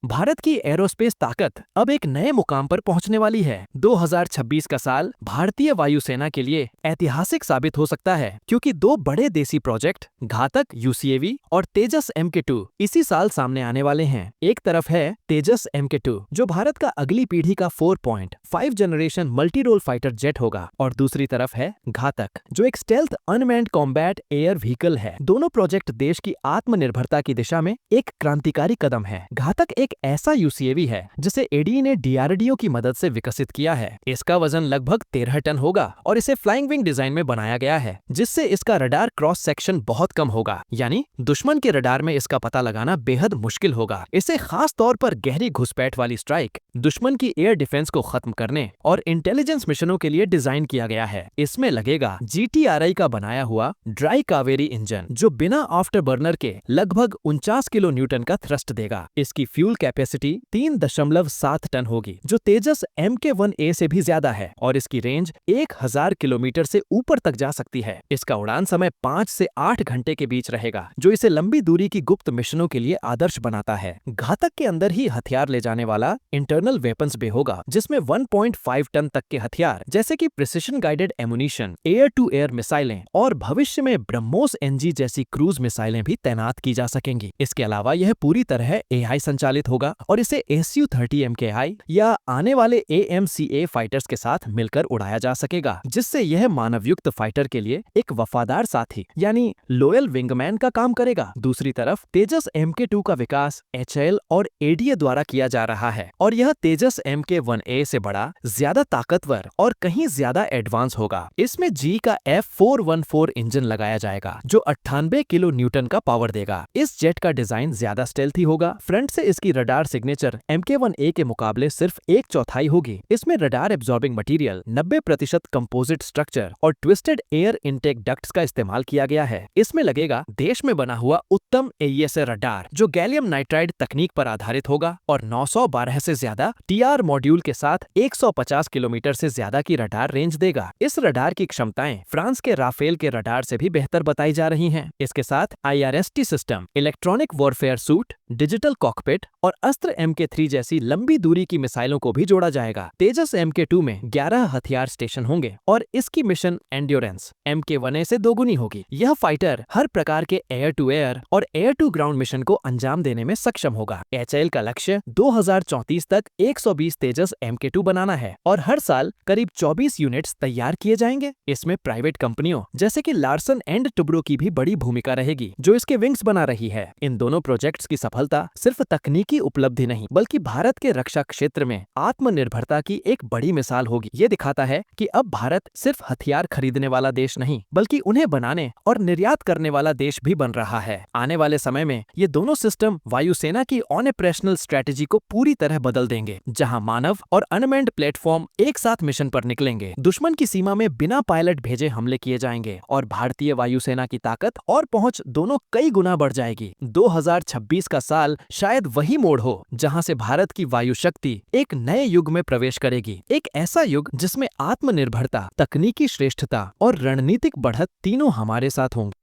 भारत की एरोस्पेस ताकत अब एक नए मुकाम पर पहुंचने वाली है। 2026 का साल भारतीय वायुसेना के लिए ऐतिहासिक साबित हो सकता है, क्योंकि दो बड़े देसी प्रोजेक्ट घातक यूसीएवी और तेजस MK2 इसी साल सामने आने वाले हैं। एक तरफ है तेजस MK2, जो भारत का अगली पीढ़ी का 4.5 generation multi role fighter jet होगा, और दूसरी तरफ है घातक, जो एक stealth unmanned combat air vehicle है। दोनों प्रोजेक्ट देश की आत्मनिर्भरता की दिशा में एक क्रांतिकारी कदम है। घातक एक ऐसा यूसीएवी है जिसे एडीई ने डीआरडीओ की मदद से विकसित किया है। इसका वजन लगभग 13 टन होगा और इसे फ्लाइंग विंग डिजाइन में बनाया गया है, जिससे इसका रडार क्रॉस सेक्शन बहुत कम होगा, यानी दुश्मन के रडार में इसका पता लगाना बेहद मुश्किल होगा। इसे खास तौर पर गहरी घुसपैठ वाली स्ट्राइक, दुश्मन की एयर डिफेंस को खत्म करने और इंटेलिजेंस मिशनों के लिए डिजाइन किया गया है। इसमें लगेगा GTRI का बनाया हुआ ड्राई कावेरी इंजन, जो बिना आफ्टर बर्नर के लगभग 49 किलो न्यूटन का थ्रस्ट देगा। इसकी फ्यूल कैपेसिटी 3.7 टन होगी, जो तेजस MK1A से भी ज्यादा है, और इसकी रेंज 1000 किलोमीटर से ऊपर तक जा सकती है। इसका उड़ान समय 5 से 8 घंटे के बीच रहेगा, जो इसे लंबी दूरी की गुप्त मिशनों के लिए आदर्श बनाता है। घातक के अंदर ही हथियार ले जाने वाला इंटरनल वेपन्स बे होगा, जिसमें 1.5 टन तक के हथियार जैसे कि precision guided ammunition, air to air मिसाइलें और भविष्य में ब्रह्मोस NG जैसी क्रूज मिसाइलें भी तैनात की जा सकेंगी। इसके अलावा यह पूरी तरह AI संचालित होगा और इसे Su-30 MKI या आने वाले AMCA फाइटर्स के साथ मिलकर उड़ाया जा सकेगा, जिससे यह मानवयुक्त फाइटर के लिए एक वफादार साथी यानी लोयल विंगमैन का काम करेगा। दूसरी तरफ तेजस MK2 का विकास HAL और ADA द्वारा किया जा रहा है, और यह तेजस MK1A से बड़ा, ज्यादा ताकतवर और कहीं ज्यादा एडवांस होगा। इसमें G का F414 इंजन लगाया जाएगा, जो 98 किलो न्यूटन का पावर देगा। इस जेट का डिजाइन ज्यादा स्टेल्थी होगा। फ्रंट से इसकी रडार सिग्नेचर MK1A के मुकाबले सिर्फ 1/4 होगी। इसमें radar absorbing material, 90% composite structure और ट्विस्टेड एयर इनटेक डक्ट्स का इस्तेमाल किया गया है। इसमें लगेगा देश में बना हुआ उत्तम AESA रडार, जो गैलियम नाइट्राइड तकनीक पर आधारित होगा और 912 से ज्यादा TR मॉड्यूल के साथ 150 किलोमीटर से ज्यादा की रडार रेंज देगा। इस रडार की क्षमताएं फ्रांस के राफेल के रडार से भी बेहतर बताई जा रही हैं। इसके साथ IRST system, electronic warfare suit, digital cockpit और अस्त्र MK3 जैसी लंबी दूरी की मिसाइलों को भी जोड़ा जाएगा। तेजस MK2 में 11 हथियार स्टेशन होंगे और इसकी मिशन एंड्योरेंस MK1A से दोगुनी होगी। यह फाइटर हर प्रकार के एयर टू एयर और एयर टू ग्राउंड मिशन को अंजाम देने में सक्षम होगा। HAL का लक्ष्य 2034 तक 120 तेजस MK2 बनाना है और हर साल करीब 24 यूनिट्स तैयार किए जाएंगे। इसमें प्राइवेट कंपनियों जैसे कि लार्सन एंड टुब्रो की भी बड़ी भूमिका रहेगी, जो इसके विंग्स बना रही है। इन दोनों प्रोजेक्ट्स की सफलता सिर्फ तकनीकी उपलब्धि नहीं, बल्कि भारत के रक्षा क्षेत्र में आत्मनिर्भरता की एक बड़ी मिसाल होगी। ये दिखाता है कि अब भारत सिर्फ हथियार खरीदने वाला देश नहीं, बल्कि उन्हें बनाने और निर्यात करने वाला देश भी बन रहा है। आने वाले समय में ये दोनों सिस्टम वायुसेना की ऑपरेशनल स्ट्रेटेजी को पूरी तरह बदल देंगे, जहां मानव और अनमैन्ड प्लेटफॉर्म एक साथ मिशन पर निकलेंगे। दुश्मन की सीमा में बिना पायलट भेजे हमले किए जाएंगे और भारतीय वायुसेना की ताकत और पहुंच दोनों कई गुना बढ़ जाएगी। 2026 का साल शायद वही मोड़ हो जहां से भारत की वायु शक्ति एक नए युग में प्रवेश करेगी। एक ऐसा युग जिसमें आत्मनिर्भरता, तकनीकी श्रेष्ठता और रणनीतिक बढ़त तीनों हमारे साथ होंगे।